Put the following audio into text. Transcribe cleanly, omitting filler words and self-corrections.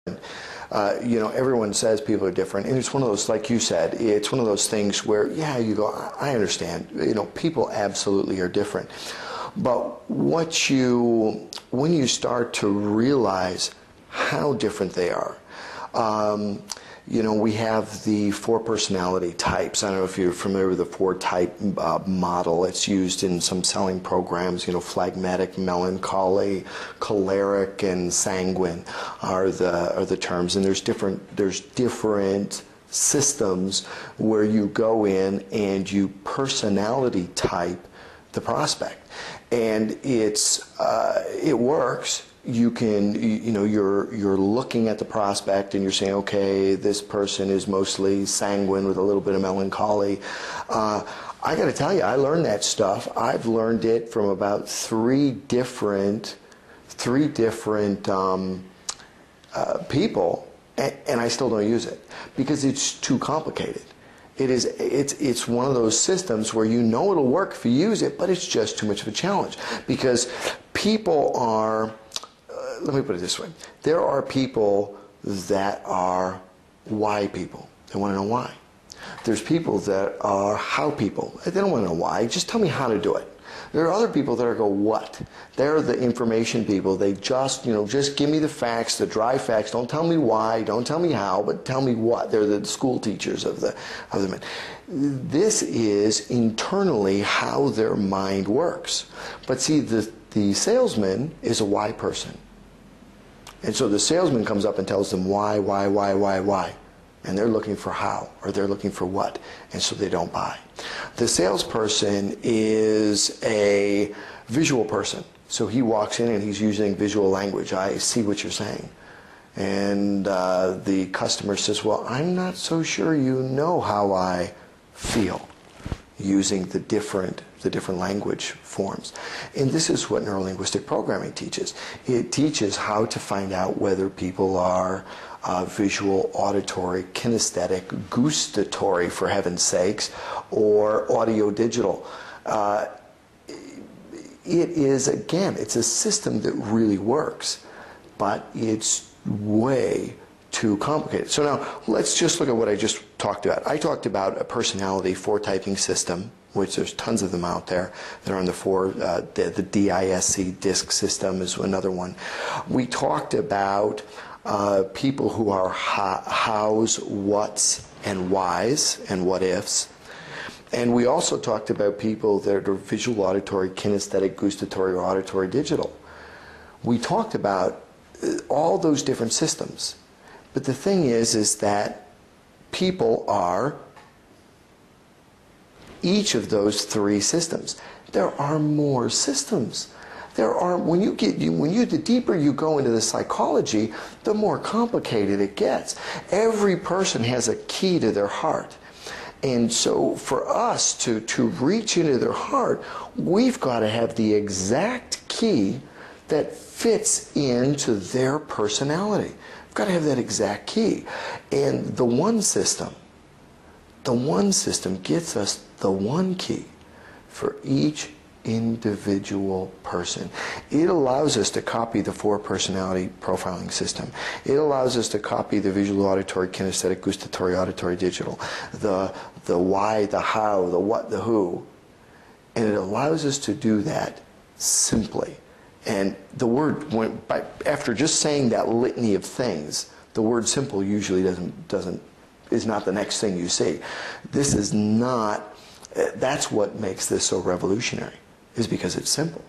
You know, everyone says people are different, and it's one of those, like you said, it's one of those things where, yeah, you go, I understand, you know, people absolutely are different. But when you start to realize how different they are, you know, we have the 4 personality types. I don't know if you're familiar with the 4-type model. It's used in some selling programs. You know, phlegmatic, melancholy, choleric, and sanguine are the terms. And there's different systems where you go in and you personality type the prospect, and it works. You can, you know, you're looking at the prospect and you're saying, okay, this person is mostly sanguine with a little bit of melancholy. I got to tell you, I learned that stuff. I've learned it from about three different people, and I still don't use it because it's too complicated. It's one of those systems where you know it'll work if you use it, but it's just too much of a challenge because people are. Let me put it this way. There are people that are why people. They want to know why. There's people that are how people. They don't want to know why. Just tell me how to do it. There are other people that are go what. They're the information people. They just, you know, just give me the facts, the dry facts. Don't tell me why. Don't tell me how, but tell me what. They're the school teachers of the men. This is internally how their mind works. But see, the salesman is a why person. And so the salesman comes up and tells them why. And they're looking for how, or they're looking for what, and so they don't buy. The salesperson is a visual person. So he walks in and he's using visual language. I see what you're saying. And the customer says, well, I'm not so sure you know how I feel, using the different language forms. And this is what neurolinguistic programming teaches. It teaches how to find out whether people are visual, auditory, kinesthetic, gustatory, for heaven's sakes, or audio-digital. It is, again, it's a system that really works, but it's way too complicated. So now, let's just look at what I just talked about. I talked about a personality 4-typing system, which there's tons of them out there that are on the DISC DISC system is another one. We talked about people who are hows, whats, and whys, and what ifs. And we also talked about people that are visual, auditory, kinesthetic, gustatory, or auditory digital. We talked about all those different systems. But the thing is that people are each of those 3 systems. There are more systems. There are, the deeper you go into the psychology, the more complicated it gets. Every person has a key to their heart. And so for us to reach into their heart, we've got to have the exact key that fits into their personality. We've got to have that exact key. And the one system gets us the one key for each individual person. It allows us to copy the 4 personality profiling system. It allows us to copy the visual, auditory, kinesthetic, gustatory, auditory, digital, the why, the how, the what, the who, and it allows us to do that simply. And the word, after just saying that litany of things, the word simple usually is not the next thing you see. This is not. That's what makes this so revolutionary, is because it's simple.